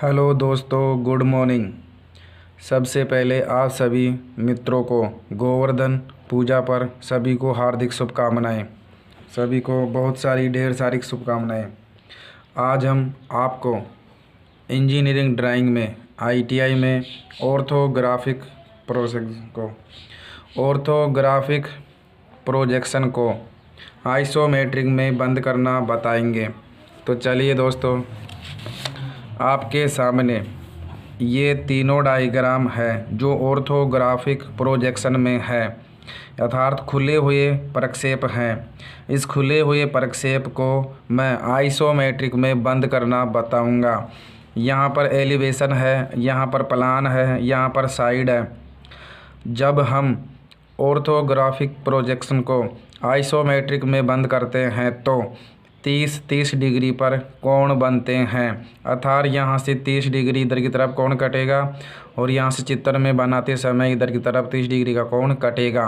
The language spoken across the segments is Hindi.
हेलो दोस्तों, गुड मॉर्निंग। सबसे पहले आप सभी मित्रों को गोवर्धन पूजा पर सभी को हार्दिक शुभकामनाएं। सभी को बहुत सारी ढेर सारी शुभकामनाएं। आज हम आपको इंजीनियरिंग ड्राइंग में आईटीआई में ऑर्थोग्राफिक प्रोजेक्शन को आइसोमेट्रिक में बंद करना बताएंगे। तो चलिए दोस्तों, आपके सामने ये तीनों डायग्राम है जो ऑर्थोग्राफिक प्रोजेक्शन में है, अर्थात खुले हुए प्रक्षेप हैं। इस खुले हुए प्रक्षेप को मैं आइसोमेट्रिक में बंद करना बताऊंगा। यहाँ पर एलिवेशन है, यहाँ पर प्लान है, यहाँ पर साइड है। जब हम ऑर्थोग्राफिक प्रोजेक्शन को आइसोमेट्रिक में बंद करते हैं तो 30 डिग्री पर कोण बनते हैं, अर्थात यहाँ से 30 डिग्री इधर की तरफ कोण कटेगा और यहाँ से चित्र में बनाते समय इधर की तरफ 30 डिग्री का कोण कटेगा।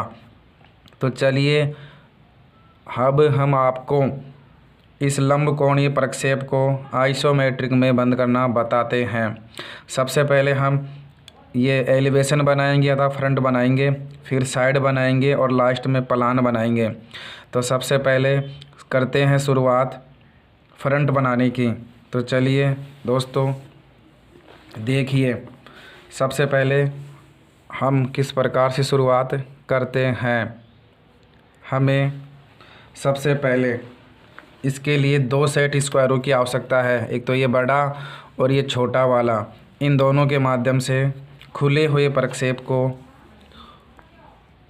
तो चलिए अब हम आपको इस लंबकोणीय प्रक्षेप को आइसोमेट्रिक में बंद करना बताते हैं। सबसे पहले हम ये एलिवेशन बनाएंगे अथवा फ्रंट बनाएंगे, फिर साइड बनाएंगे और लास्ट में प्लान बनाएंगे। तो सबसे पहले करते हैं शुरुआत फ्रंट बनाने की। तो चलिए दोस्तों देखिए, सबसे पहले हम किस प्रकार से शुरुआत करते हैं। हमें सबसे पहले इसके लिए 2 सेट स्क्वायरों की आवश्यकता है, एक तो ये बड़ा और ये छोटा वाला। इन दोनों के माध्यम से खुले हुए प्रक्षेप को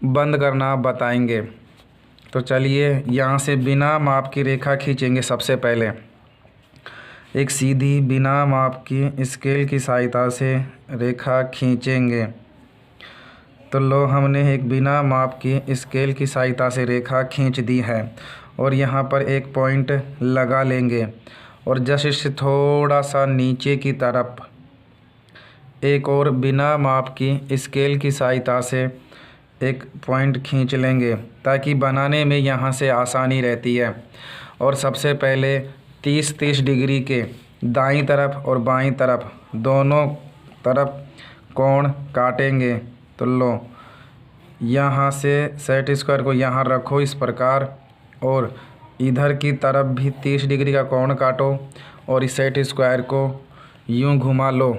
बंद करना बताएंगे। तो चलिए यहाँ से बिना माप की रेखा खींचेंगे। सबसे पहले एक सीधी बिना माप की स्केल की सहायता से रेखा खींचेंगे। तो लो, हमने एक बिना माप की स्केल की सहायता से रेखा खींच दी है और यहाँ पर एक पॉइंट लगा लेंगे और जस्ट इससे थोड़ा सा नीचे की तरफ एक और बिना माप की स्केल की सहायता से एक पॉइंट खींच लेंगे ताकि बनाने में यहाँ से आसानी रहती है। और सबसे पहले 30 डिग्री के दाईं तरफ और बाईं तरफ दोनों तरफ कोण काटेंगे। तो लो, यहाँ से सेट स्क्वायर को यहाँ रखो इस प्रकार और इधर की तरफ भी 30 डिग्री का कोण काटो और इस सेट स्क्वायर को यूँ घुमा लो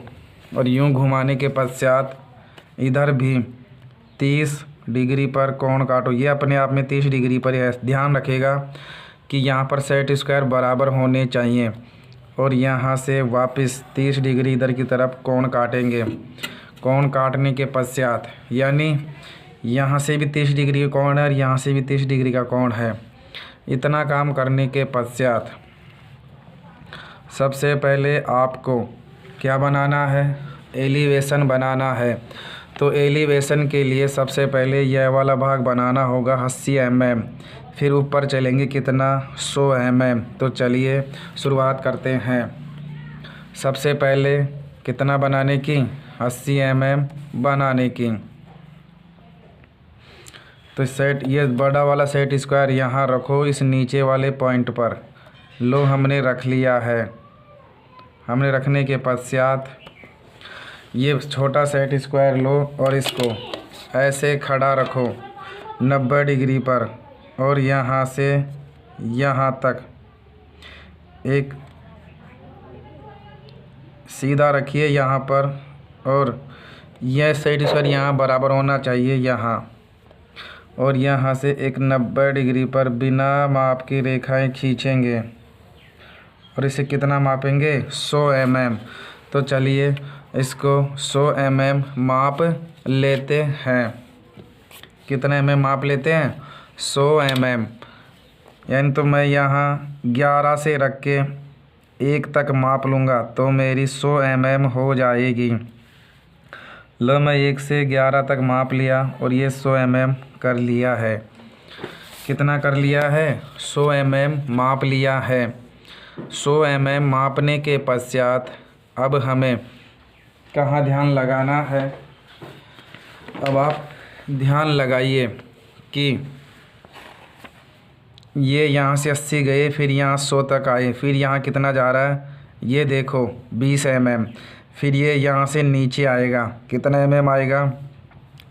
और यूँ घुमाने के पश्चात इधर भी 30 डिग्री पर कोण काटो। ये अपने आप में 30 डिग्री पर है। ध्यान रखिएगा कि यहाँ पर सेट स्क्वायर बराबर होने चाहिए और यहाँ से वापस 30 डिग्री इधर की तरफ कोण काटेंगे। कोण काटने के पश्चात यानी यहाँ से भी 30 डिग्री का कोण है और यहाँ से भी 30 डिग्री का कोण है। इतना काम करने के पश्चात सबसे पहले आपको क्या बनाना है, एलिवेशन बनाना है। तो एलिवेशन के लिए सबसे पहले यह वाला भाग बनाना होगा 80 mm, फिर ऊपर चलेंगे कितना 100 mm। तो चलिए शुरुआत करते हैं। सबसे पहले कितना बनाने की, 80 mm बनाने की। तो सेट ये बड़ा वाला सेट स्क्वायर यहाँ रखो इस नीचे वाले पॉइंट पर। लो, हमने रख लिया है। हमने रखने के पश्चात ये छोटा सेट स्क्वायर लो और इसको ऐसे खड़ा रखो 90 डिग्री पर और यहाँ से यहाँ तक एक सीधा रखिए यहाँ पर और यह सेट स्क्वायर यहाँ बराबर होना चाहिए यहाँ, और यहाँ से एक 90 डिग्री पर बिना माप की रेखाएं खींचेंगे और इसे कितना मापेंगे, 100 mm। तो चलिए इसको 100 mm माप लेते हैं। कितने mm माप लेते हैं, 100 mm। यानी तो मैं यहाँ 11 से रख के 1 तक माप लूँगा तो मेरी 100 mm हो जाएगी। लो, मैं 1 से 11 तक माप लिया और ये 100 mm कर लिया है। कितना कर लिया है, 100 mm माप लिया है। 100 mm मापने के पश्चात अब हमें कहाँ ध्यान लगाना है। अब आप ध्यान लगाइए कि ये यहाँ से 80 गए, फिर यहाँ 100 तक आए, फिर यहाँ कितना जा रहा है, ये देखो 20 mm। फिर ये यहाँ से नीचे आएगा, कितना mm आएगा,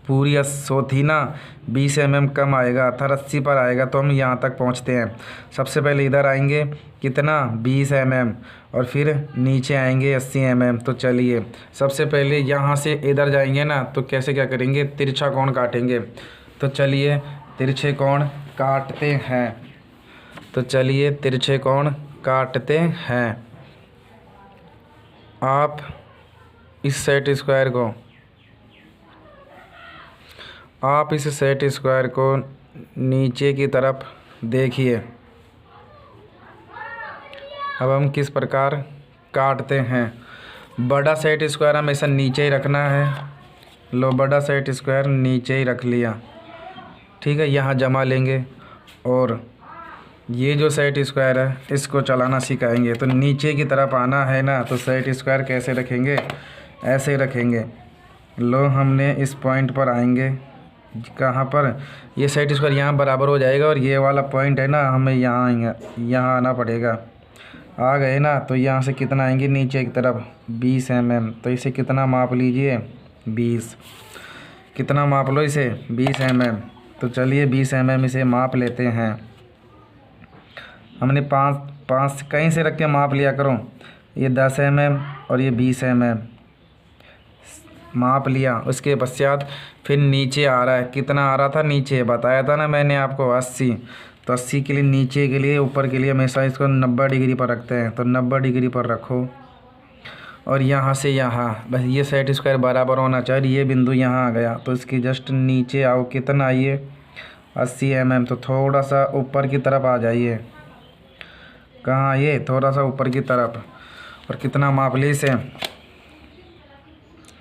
पूरी 100 थी ना, 20 mm कम आएगा, 80 पर आएगा। तो हम यहाँ तक पहुँचते हैं। सबसे पहले इधर आएंगे, कितना 20 mm, और फिर नीचे आएंगे 80 mm। तो चलिए सबसे पहले यहाँ से इधर जाएंगे ना, तो कैसे क्या करेंगे, तिरछा कोण काटेंगे। तो चलिए तिरछे कोण काटते हैं। तो चलिए तिरछे कोण काटते हैं। आप इस सेट स्क्वायर को नीचे की तरफ देखिए। अब हम किस प्रकार काटते हैं। बड़ा सेट स्क्वायर हमेशा नीचे ही रखना है। लो बड़ा सेट स्क्वायर नीचे ही रख लिया, ठीक है। यहाँ जमा लेंगे और ये जो सेट स्क्वायर है इसको चलाना सिखाएंगे। तो नीचे की तरफ आना है ना, तो सेट स्क्वायर कैसे रखेंगे, ऐसे रखेंगे। लो हमने इस पॉइंट पर आएंगे, कहाँ पर, ये सेट स्क्वायर यहाँ बराबर हो जाएगा और ये वाला पॉइंट है ना, हमें यहाँ आएंगे, यहाँ आना पड़ेगा। आ गए ना, तो यहाँ से कितना आएंगे नीचे की तरफ 20 mm। तो इसे कितना माप लीजिए 20, कितना माप लो इसे 20 mm। तो चलिए 20 mm इसे माप लेते हैं। हमने पाँच कहीं से रख के माप लिया करो। ये 10 mm और ये 20 mm माप लिया। उसके पश्चात फिर नीचे आ रहा है, कितना आ रहा था नीचे, बताया था ना मैंने आपको 80। तो 80 के लिए नीचे के लिए, ऊपर के लिए हमेशा इसको 90 डिग्री पर रखते हैं। तो 90 डिग्री पर रखो और यहाँ से यहाँ, बस ये सेट स्क्वायर बराबर होना चाहिए। ये बिंदु यहाँ आ गया, तो इसकी जस्ट नीचे आओ, कितना आइए 80 mm। तो थोड़ा सा ऊपर की तरफ आ जाइए, कहाँ, ये थोड़ा सा ऊपर की तरफ। और कितना माप ली इसे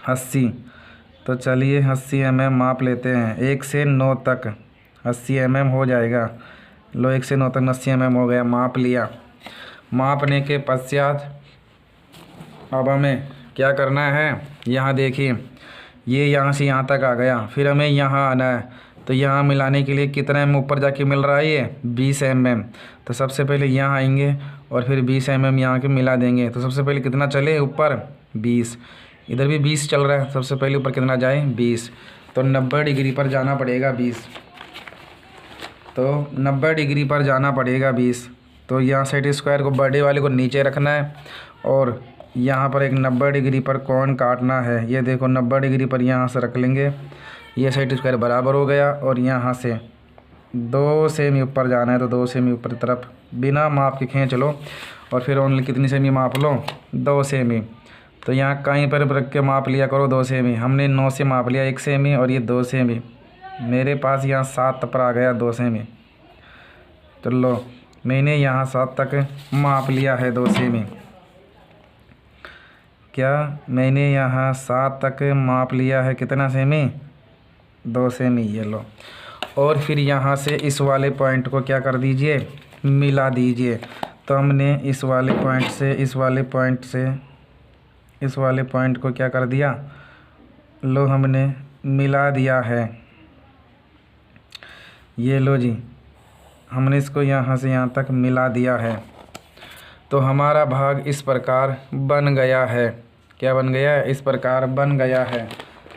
80। तो चलिए 80 mm माप लेते हैं। 1 से 9 तक 80 mm हो जाएगा। लो 1 से 9 तक 80 mm हो गया, माप लिया। मापने के पश्चात अब हमें क्या करना है, यहाँ देखिए ये यहाँ से यहाँ तक आ गया। फिर हमें यहाँ आना है, तो यहाँ मिलाने के लिए कितना mm ऊपर जाके मिल रहा है, ये 20 mm। तो सबसे पहले यहाँ आएंगे और फिर 20 mm यहाँ के मिला देंगे। तो सबसे पहले कितना चले ऊपर 20, इधर भी 20 चल रहा है। सबसे पहले ऊपर कितना जाए 20। तो 90 डिग्री पर जाना पड़ेगा 20। तो 90 डिग्री पर जाना पड़ेगा 20। तो यहाँ सेट स्क्वायर को बड़े वाले को नीचे रखना है और यहाँ पर एक 90 डिग्री पर कोण काटना है। ये देखो 90 डिग्री पर यहाँ से रख लेंगे। ये सेट स्क्वायर बराबर हो गया और यहाँ से 2 सेमी ऊपर जाना है। तो 2 सेमी ऊपर की तरफ बिना माप के खींच लो और फिर ओनली कितनी सेमी माप लो 2 सेमी। तो यहाँ कहीं पर रख के माप लिया करो 2 सेमी। हमने 9 से माप लिया 1 सेमी और ये 2 सेमी। मेरे पास यहाँ 7 पर आ गया 2 सेमी। तो लो मैंने यहाँ 7 तक माप लिया है 2 सेमी। क्या मैंने यहाँ 7 तक माप लिया है, कितना सेमी 2 सेमी। ये लो और फिर यहाँ से इस वाले पॉइंट को क्या कर दीजिए, मिला दीजिए। तो हमने इस वाले पॉइंट से इस वाले पॉइंट को क्या कर दिया, लो हमने मिला दिया है। ये लो जी, हमने इसको यहाँ से यहाँ तक मिला दिया है। तो हमारा भाग इस प्रकार बन गया है। क्या बन गया है, इस प्रकार बन गया है।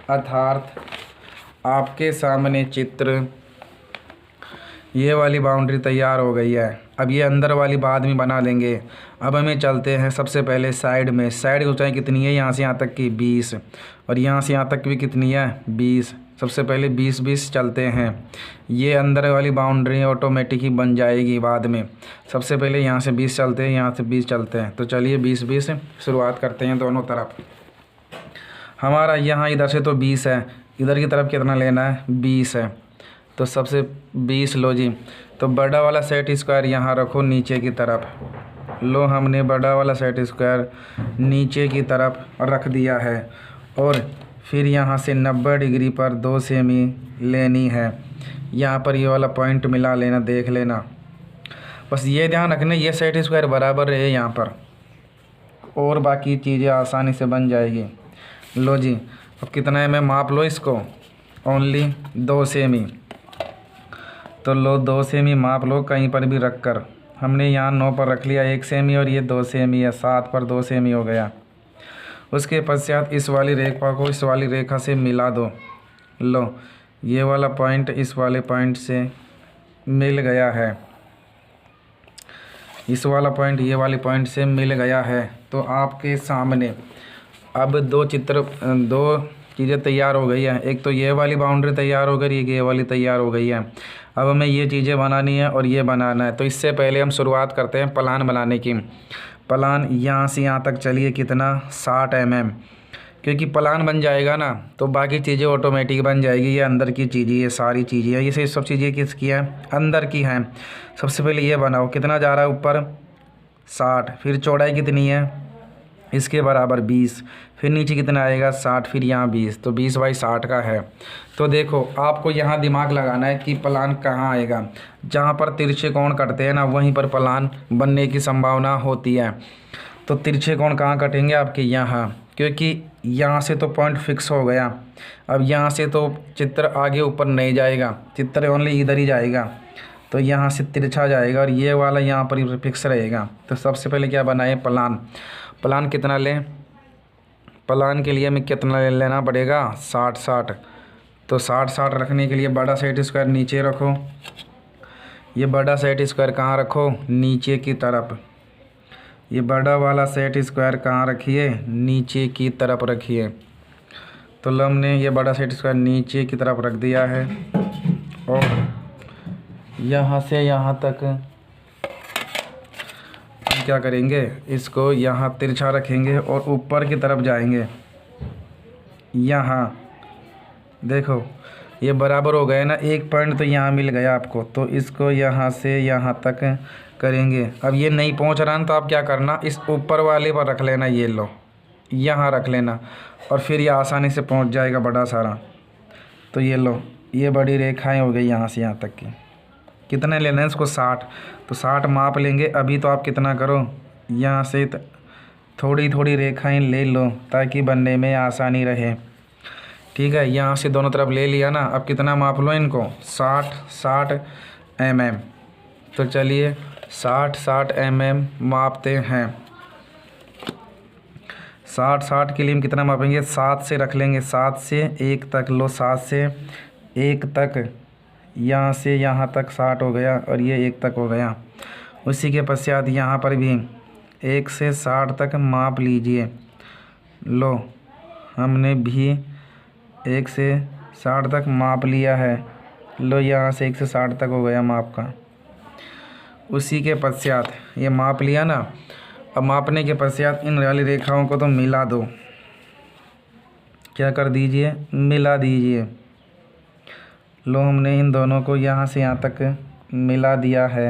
अर्थात आपके सामने चित्र, ये वाली बाउंड्री तैयार हो गई है। अब ये अंदर वाली बाद में बना लेंगे। अब हमें चलते हैं सबसे पहले साइड में। साइड की ऊंचाई कितनी है, यहाँ से यहाँ तक की 20 और यहाँ से यहाँ तक भी कितनी है 20। सबसे पहले 20-20 चलते हैं। ये अंदर वाली बाउंड्री ऑटोमेटिक ही बन जाएगी बाद में। सबसे पहले यहाँ से 20 चलते हैं, यहाँ से 20 चलते हैं। तो चलिए 20-20 शुरुआत करते हैं दोनों तरफ। हमारा यहाँ इधर से तो 20 है, इधर की तरफ कितना लेना है 20 है। तो सबसे 20 लो जी। तो बड़ा वाला सेट स्क्वायर यहाँ रखो नीचे की तरफ। लो हमने बड़ा वाला सेट स्क्वायर नीचे की तरफ रख दिया है और फिर यहाँ से 90 डिग्री पर 2 सेमी लेनी है। यहाँ पर ये वाला पॉइंट मिला लेना, देख लेना। बस ये ध्यान रखना ये सेट स्क्वायर बराबर है यहाँ पर, और बाकी चीज़ें आसानी से बन जाएगी। लो जी, अब कितना है मैं माप लो इसको, ओनली 2 सेमी। तो लो 2 सेमी माप लो कहीं पर भी रख कर। हमने यहाँ 9 पर रख लिया 1 सेमी और ये 2 सेमी है, 7 पर 2 सेमी हो गया। उसके पश्चात इस वाली रेखा को इस वाली रेखा से मिला दो। लो, ये वाला पॉइंट इस वाले पॉइंट से मिल गया है, इस वाला पॉइंट ये वाले पॉइंट से मिल गया है। तो आपके सामने अब दो चीज़ें तैयार हो गई है। एक तो ये वाली बाउंड्री तैयार हो गई, ये वाली तैयार हो गई है। अब हमें ये चीज़ें बनानी है और ये बनाना है। तो इससे पहले हम शुरुआत करते हैं प्लान बनाने की। प्लान यहाँ से यहाँ तक चलिए कितना 60 mm, क्योंकि प्लान बन जाएगा ना तो बाकी चीज़ें ऑटोमेटिक बन जाएगी। ये अंदर की चीज़ें, ये सारी चीज़ें हैं, ये सब चीज़ें किसकी हैं? अंदर की हैं। सबसे पहले ये बनाओ, कितना जा रहा है ऊपर 60, फिर चौड़ाई कितनी है इसके बराबर 20, फिर नीचे कितना आएगा 60, फिर यहाँ 20, तो 20 बाई 60 का है। तो देखो आपको यहाँ दिमाग लगाना है कि प्लान कहाँ आएगा। जहाँ पर तिरछे कोण कटते हैं ना वहीं पर प्लान बनने की संभावना होती है। तो तिरछे कोण कहाँ कटेंगे आपके? यहाँ, क्योंकि यहाँ से तो पॉइंट फिक्स हो गया। अब यहाँ से तो चित्र आगे ऊपर नहीं जाएगा, चित्र ओनली इधर ही जाएगा। तो यहाँ से तिरछा जाएगा और ये वाला यहाँ पर ही फिक्स रहेगा। तो सबसे पहले क्या बनाए? प्लान कितना लें? प्लान के लिए हमें कितना लेना पड़ेगा? 60। तो 60 रखने के लिए बड़ा सेट स्क्वायर नीचे रखो। ये बड़ा सेट स्क्वायर कहाँ रखो? नीचे की तरफ। ये बड़ा वाला सेट स्क्वायर कहाँ रखिए? नीचे की तरफ रखिए। तो हमने ये बड़ा सेट स्क्वायर नीचे की तरफ रख दिया है और यहाँ से यहाँ तक हम क्या करेंगे? इसको यहाँ तिरछा रखेंगे और ऊपर की तरफ जाएंगे। यहाँ देखो ये बराबर हो गए ना, एक पॉइंट तो यहाँ मिल गया आपको। तो इसको यहाँ से यहाँ तक करेंगे। अब ये नहीं पहुँच रहा ना तो आप क्या करना, इस ऊपर वाले पर रख लेना, ये लो यहाँ रख लेना और फिर ये आसानी से पहुँच जाएगा बड़ा सारा। तो ये लो, ये बड़ी रेखाएं हो गई यहाँ से यहाँ तक की। कितने लेना है इसको? 60। तो 60 माप लेंगे। अभी तो आप कितना करो, यहाँ से थोड़ी थोड़ी रेखाएं ले लो ताकि बनने में आसानी रहे। ठीक है, यहाँ से दोनों तरफ ले लिया ना। अब कितना माप लो इनको? 60 mm। तो चलिए 60 mm मापते हैं। 60 के लिए हम कितना मापेंगे? 7 से रख लेंगे, 7 से 1 तक। लो 7 से 1 तक, यहाँ से यहाँ तक 60 हो गया और ये 1 तक हो गया। उसी के पश्चात यहाँ पर भी 1 से 60 तक माप लीजिए। लो हमने भी 1 से 60 तक माप लिया है। लो यहाँ से 1 से 60 तक हो गया माप का। उसी के पश्चात ये माप लिया ना, अब मापने के पश्चात इन वाली रेखाओं को तो मिला दो। क्या कर दीजिए? मिला दीजिए। लो हमने इन दोनों को यहाँ से यहाँ तक मिला दिया है।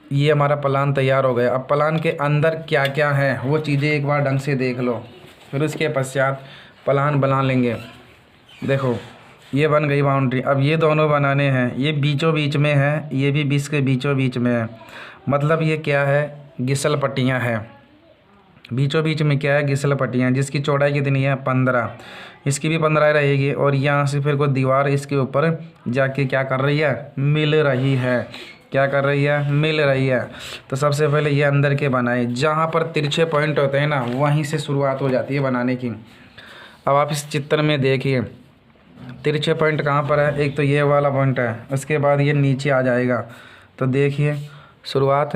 ये हमारा प्लान तैयार हो गया। अब प्लान के अंदर क्या क्या है वो चीज़ें एक बार ढंग से देख लो, फिर उसके पश्चात प्लान बना लेंगे। देखो ये बन गई बाउंड्री। अब ये दोनों बनाने हैं, ये बीचों बीच में है, ये भी 20 के बीचों बीच में है। मतलब ये क्या है? घिसल पट्टियाँ हैं। बीचों बीच में क्या है? घिसल पट्टियाँ, जिसकी चौड़ाई कितनी है? 15। इसकी भी 15 रहेगी और यहाँ से फिर कोई दीवार इसके ऊपर जाके क्या कर रही है? मिल रही है। क्या कर रही है? मिल रही है। तो सबसे पहले ये अंदर के बनाए। जहाँ पर तिरछे पॉइंट होते हैं ना वहीं से शुरुआत हो जाती है बनाने की। अब आप इस चित्र में देखिए तिरछे पॉइंट कहाँ पर है? एक तो ये वाला पॉइंट है, उसके बाद ये नीचे आ जाएगा। तो देखिए शुरुआत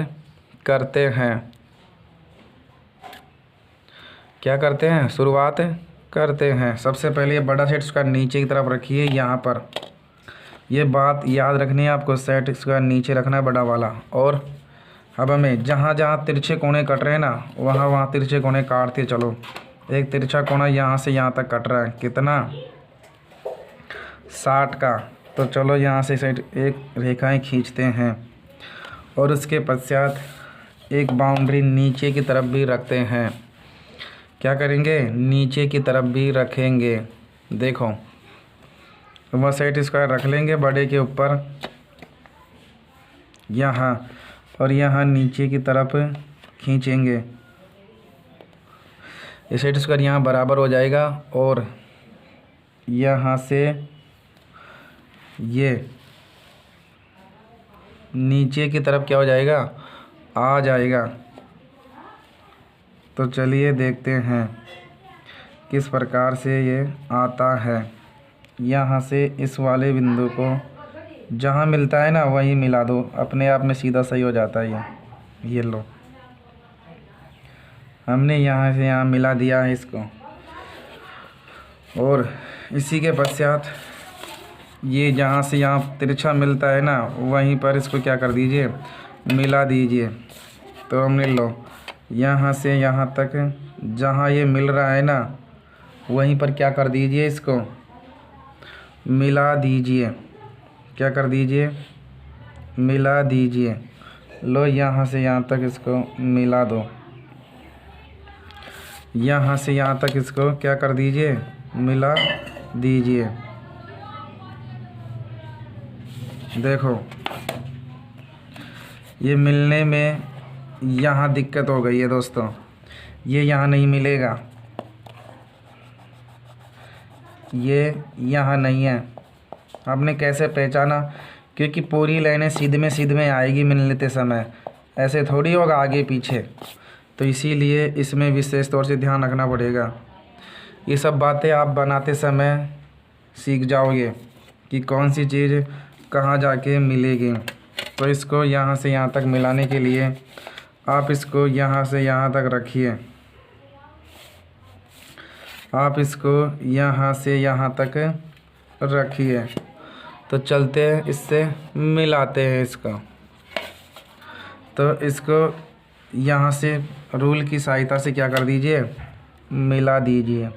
करते हैं। क्या करते हैं? शुरुआत करते हैं। सबसे पहले ये बड़ा सेट स्क्वायर नीचे की तरफ रखिए। यहाँ पर ये बात याद रखनी है आपको, सेट स्क्वायर नीचे रखना है बड़ा वाला। और अब हमें जहाँ जहाँ तिरछे कोने कट रहे हैं ना वहाँ वहाँ तिरछे कोने काटते चलो। एक तिरछा कोना यहाँ से यहाँ तक कट रहा है, कितना? 60 का। तो चलो यहाँ से साइड एक रेखाएं खींचते हैं और उसके पश्चात एक बाउंड्री नीचे की तरफ भी रखते हैं। क्या करेंगे? नीचे की तरफ भी रखेंगे। देखो वह सेट स्क्वायर रख लेंगे बड़े के ऊपर यहाँ, और यहाँ नीचे की तरफ खींचेंगे। ये सेट स्क्वायर यहाँ बराबर हो जाएगा और यहाँ से ये नीचे की तरफ क्या हो जाएगा, आ जाएगा। तो चलिए देखते हैं किस प्रकार से ये आता है। यहाँ से इस वाले बिंदु को जहाँ मिलता है ना वहीं मिला दो, अपने आप में सीधा सही हो जाता है ये लो, हमने यहाँ से यहाँ मिला दिया है इसको। और इसी के पश्चात ये जहाँ से यहाँ तिरछा मिलता है ना वहीं पर इसको क्या कर दीजिए, मिला दीजिए। तो हमने लो यहाँ से यहाँ तक जहाँ ये मिल रहा है ना वहीं पर क्या कर दीजिए, इसको मिला दीजिए। क्या कर दीजिए, मिला दीजिए। लो यहाँ से यहाँ तक इसको मिला दो, यहाँ से यहाँ तक इसको क्या कर दीजिए, मिला दीजिए। देखो ये मिलने में यहाँ दिक्कत हो गई है दोस्तों, ये यहाँ नहीं मिलेगा, ये यहाँ नहीं है। आपने कैसे पहचाना, क्योंकि पूरी लाइनें सीध में आएगी मिलते समय, ऐसे थोड़ी होगा आगे पीछे। तो इसीलिए इसमें विशेष तौर से ध्यान रखना पड़ेगा। ये सब बातें आप बनाते समय सीख जाओगे कि कौन सी चीज़ कहाँ जाके मिलेगी। तो इसको यहाँ से यहाँ तक मिलाने के लिए आप इसको यहाँ से यहाँ तक रखिए, आप इसको यहाँ से यहाँ तक रखिए। तो चलते हैं इससे मिलाते हैं इसको। तो इसको यहाँ से रूल की सहायता से क्या कर दीजिए, मिला दीजिए।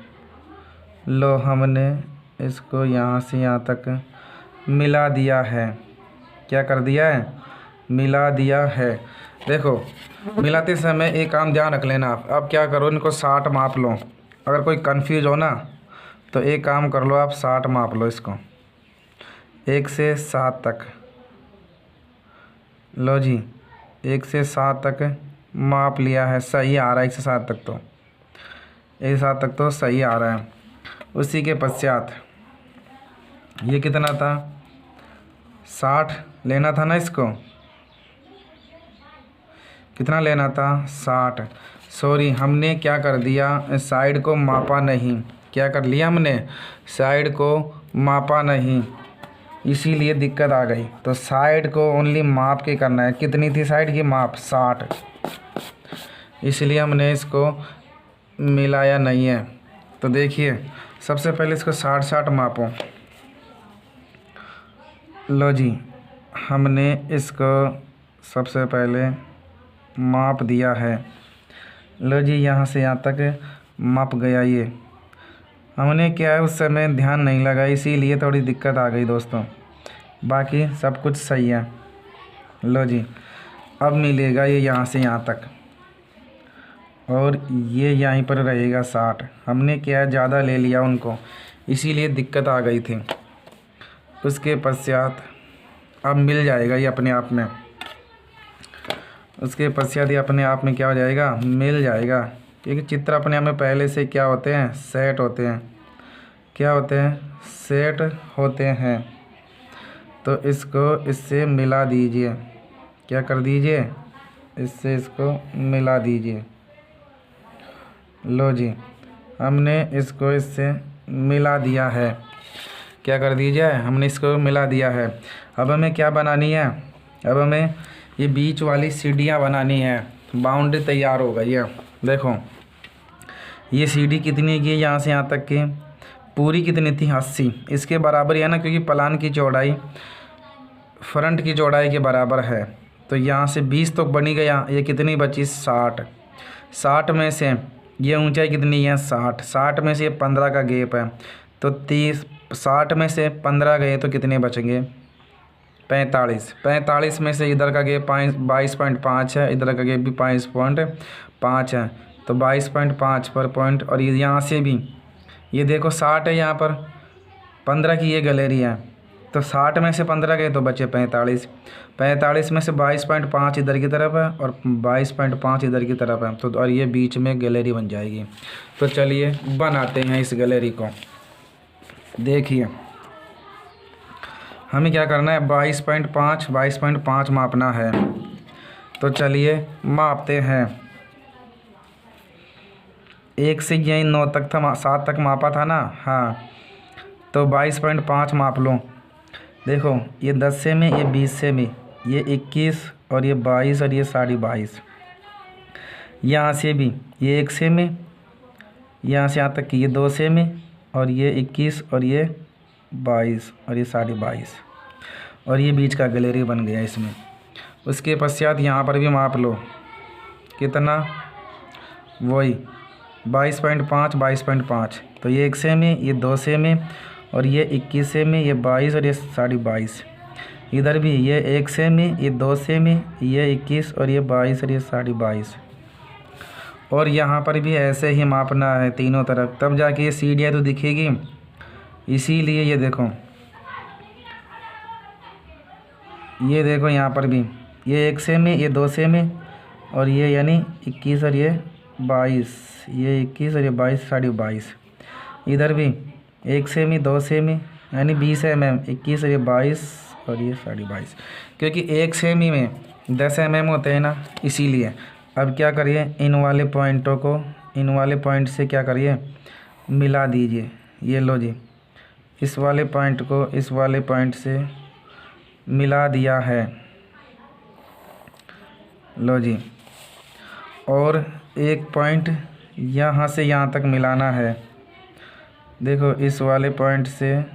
लो हमने इसको यहाँ से यहाँ तक मिला दिया है। क्या कर दिया है, मिला दिया है। देखो मिलाते समय एक काम ध्यान रख लेना आप। अब क्या करो, इनको 60 माप लो। अगर कोई कंफ्यूज हो ना तो एक काम कर लो, आप 60 माप लो इसको, 1 से 7 तक। लो जी 1 से 7 तक माप लिया है, सही आ रहा है। 1 से 7 तक तो 1 से 7 तक तो सही आ रहा है। उसी के पश्चात ये कितना था, 60 लेना था ना, इसको कितना लेना था, 60। सॉरी हमने क्या कर दिया, साइड को मापा नहीं। क्या कर लिया हमने, साइड को मापा नहीं, इसीलिए दिक्कत आ गई। तो साइड को ओनली माप के करना है। कितनी थी साइड की माप, 60, इसलिए हमने इसको मिलाया नहीं है। तो देखिए सबसे पहले इसको 60 मापो। लो जी हमने इसको सबसे पहले माप दिया है। लो जी यहाँ से यहाँ तक माप गया। ये हमने क्या है उस समय ध्यान नहीं लगा, इसीलिए थोड़ी दिक्कत आ गई दोस्तों, बाकी सब कुछ सही है। लो जी अब मिलेगा ये यहाँ से यहाँ तक, और ये यहीं पर रहेगा 60। हमने क्या है ज़्यादा ले लिया उनको, इसीलिए दिक्कत आ गई थी। उसके पश्चात अब मिल जाएगा ये अपने आप में। उसके पश्चात ये अपने आप में क्या हो जाएगा, मिल जाएगा। क्योंकि चित्र अपने आप में पहले से क्या होते हैं, सेट होते हैं। क्या होते हैं, सेट होते हैं। तो इसको इससे मिला दीजिए। क्या कर दीजिए, इससे इसको मिला दीजिए। लो जी हमने इसको इससे मिला दिया है। क्या कर दीजिए, हमने इसको मिला दिया है। अब हमें क्या बनानी है, अब हमें ये बीच वाली सीढ़ियाँ बनानी है। बाउंड्री तैयार हो गई है। देखो ये सीढ़ी कितनी की है, यहाँ से यहाँ तक की पूरी कितनी थी, 80। इसके बराबर है ना, क्योंकि प्लान की चौड़ाई फ्रंट की चौड़ाई के बराबर है। तो यहाँ से 20 तो बनी गया, ये कितनी बची, 60। 60 में से ये ऊंचाई कितनी है, 60। 60 में से 15 का गैप है, तो 30। 60 में से 15 गए तो कितने बचेंगे, 45। 45 में से इधर का गैप 22.5 है, इधर का गैप भी 22.5 है, तो 22.5 पर पॉइंट। और ये यहाँ से भी ये देखो 60 है, यहाँ पर 15 की ये गैलरी है, तो 60 में से 15 गए तो बचे 45। 45 में से 22.5 इधर की तरफ है और 22.5 इधर की तरफ है, तो और ये बीच में गैलरी बन जाएगी। तो चलिए बनाते हैं इस गैलरी को। देखिए हमें क्या करना है, 22.5 मापना है। तो चलिए मापते हैं। 1 से यही 9 तक था, 7 तक मापा था ना। हाँ, तो 22.5 माप लो। देखो ये 10 से में, ये 20 से में, ये 21 और ये 22 और ये 22.5। यहाँ से भी ये 1 से में, यहाँ से यहाँ तक कि ये 2 से में, और ये 21 और ये 22 और ये 22.5, और ये बीच का गैलरी बन गया इसमें। उसके पश्चात यहाँ पर भी माप लो। कितना, वही 22.5। तो ये 1 से में, ये 2 से में, और ये 21 से में, ये 22 और ये 22.5। इधर भी ये 1 से में, ये 2 से में, ये 21 और ये 22 और ये 22.5। और यहाँ पर भी ऐसे ही मापना है तीनों तरफ, तब जाके ये सीढ़ियाँ तो दिखेगी। इसीलिए ये देखो यहाँ पर भी ये 1 से में, ये 2 से में, और ये यानी 21 और ये 22, ये 21 और ये 22 22.5। इधर भी 1 से में, 2 से में, यानी 20 mm, 21 और ये 22 और ये 22.5। क्योंकि 1 सेमी में 10 mm होते हैं ना, इसीलिए। अब क्या करिए, इन वाले पॉइंटों को इन वाले पॉइंट से क्या करिए, मिला दीजिए। ये लो जी, इस वाले पॉइंट को इस वाले पॉइंट से मिला दिया है। लो जी, और एक पॉइंट यहाँ से यहाँ तक मिलाना है। देखो इस वाले पॉइंट से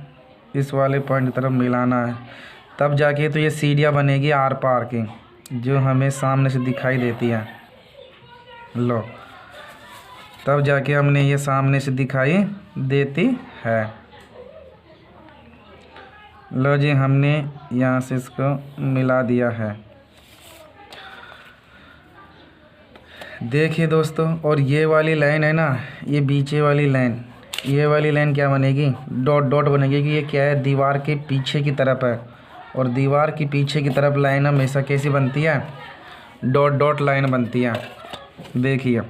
इस वाले पॉइंट की तरफ मिलाना है, तब जाके तो ये सीढ़ियाँ बनेगी आर पार की, जो हमें सामने से दिखाई देती है। लो, तब जाके हमने ये सामने से दिखाई देती है। लो जी, हमने यहाँ से इसको मिला दिया है। देखिए दोस्तों, और ये वाली लाइन है ना, ये बीचे वाली लाइन, ये वाली लाइन क्या बनेगी, डॉट डॉट बनेगी। कि ये क्या है, दीवार के पीछे की तरफ है, और दीवार के पीछे की तरफ लाइन हमेशा कैसी बनती है, डॉट डॉट लाइन बनती है। देखिए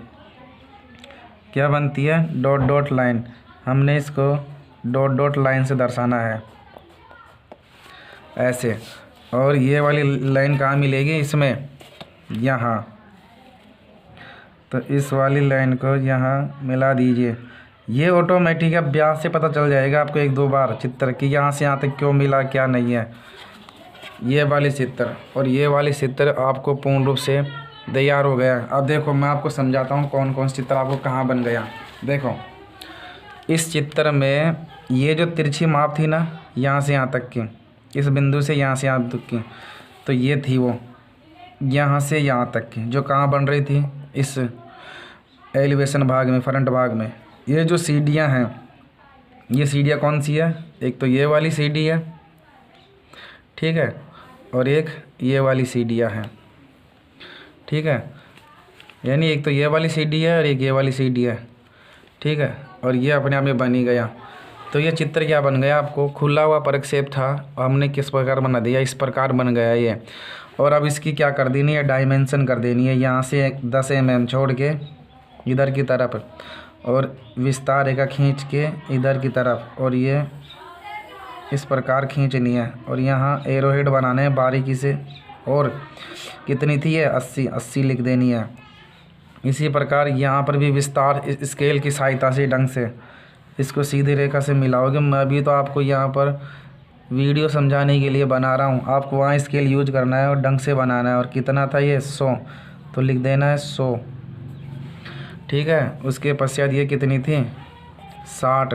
क्या बनती है, डॉट डॉट लाइन। हमने इसको डॉट डॉट लाइन से दर्शाना है, ऐसे। और ये वाली लाइन कहाँ मिलेगी, इसमें, यहाँ। तो इस वाली लाइन को यहाँ मिला दीजिए। ये ऑटोमेटिक अभ्यास से पता चल जाएगा आपको 1-2 बार चित्र कि यहाँ से यहाँ तक क्यों मिला, क्या नहीं है। ये वाली चित्र और ये वाली चित्र आपको पूर्ण रूप से तैयार हो गया। अब देखो मैं आपको समझाता हूँ कौन कौन सा चित्र आपको कहाँ बन गया। देखो इस चित्र में ये जो तिरछी माप थी ना, यहाँ से यहाँ तक की, इस बिंदु से यहाँ से यहाँ तक की, तो ये थी वो यहाँ से यहाँ तक की, जो कहाँ बन रही थी, इस एलिवेशन भाग में, फ्रंट भाग में। ये जो सीढ़ियाँ हैं, ये सीढ़ियाँ कौन सी है, एक तो ये वाली सीढ़ी है, ठीक है, और एक ये वाली सीढ़ियाँ हैं, ठीक है। यानी एक तो ये वाली सीढ़ी है और एक ये वाली सीढ़ी है, ठीक है। और ये अपने आप में बन ही गया। तो ये चित्र क्या बन गया, आपको खुला हुआ परिक्षेप था, हमने किस प्रकार बना दिया, इस प्रकार बन गया ये। और अब इसकी क्या कर देनी है, डायमेंशन कर देनी है। यहाँ से 10 mm छोड़ के इधर की तरफ, और विस्तार रेखा खींच के इधर की तरफ, और ये इस प्रकार खींचनी है। और यहाँ एरोहेड बनाने हैं बारीकी से। और कितनी थी ये, 80 लिख देनी है। इसी प्रकार यहाँ पर भी विस्तार स्केल की सहायता से ढंग से इसको सीधी रेखा से मिलाओगे। मैं अभी तो आपको यहाँ पर वीडियो समझाने के लिए बना रहा हूँ, आपको वहाँ स्केल यूज करना है और ढंग से बनाना है। और कितना था ये, 100, तो लिख देना है 100, ठीक है। उसके पश्चात ये कितनी थी, 60,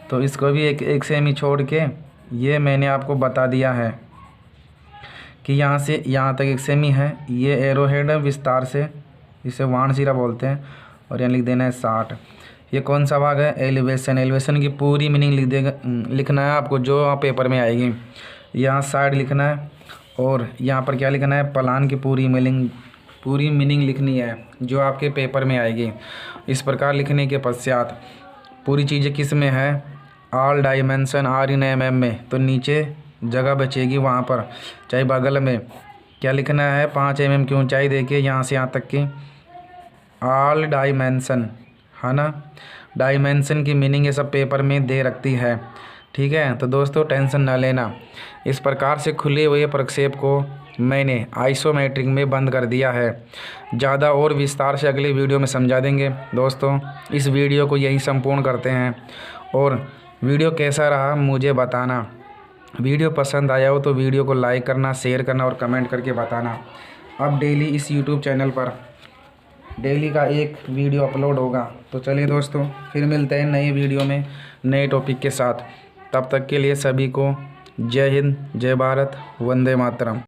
तो इसको भी एक सेमी छोड़ के ये मैंने आपको बता दिया है कि यहाँ से यहाँ तक 1 सेमी है। ये एरो हेड है विस्तार से, इसे वाणशिरा बोलते हैं। और यहाँ लिख देना है 60। ये कौन सा भाग है, एलिवेशन। एलिवेशन की पूरी मीनिंग लिखना है आपको, जो पेपर में आएगी। यहाँ साइड लिखना है, और यहाँ पर क्या लिखना है, प्लान की पूरी मीनिंग लिखनी है, जो आपके पेपर में आएगी। इस प्रकार लिखने के पश्चात पूरी चीज़ें किस में है, all dimension are in mm में, तो नीचे जगह बचेगी वहाँ पर, चाहे बगल में क्या लिखना है, 5 mm की ऊंचाई देखिए यहाँ से यहाँ तक की, ऑल डायमेंशन, है ना। डायमेंशन की मीनिंग ये सब पेपर में दे रखती है। ठीक है। तो दोस्तों टेंशन ना लेना, इस प्रकार से खुले हुए प्रक्षेप को मैंने आइसोमेट्रिक में बंद कर दिया है। ज़्यादा और विस्तार से अगले वीडियो में समझा देंगे। दोस्तों इस वीडियो को यहीं संपूर्ण करते हैं, और वीडियो कैसा रहा मुझे बताना। वीडियो पसंद आया हो तो वीडियो को लाइक करना, शेयर करना और कमेंट करके बताना। अब डेली इस यूट्यूब चैनल पर डेली का एक वीडियो अपलोड होगा। तो चलिए दोस्तों, फिर मिलते हैं नए वीडियो में नए टॉपिक के साथ। तब तक के लिए सभी को जय हिंद, जय भारत, वंदे मातरम।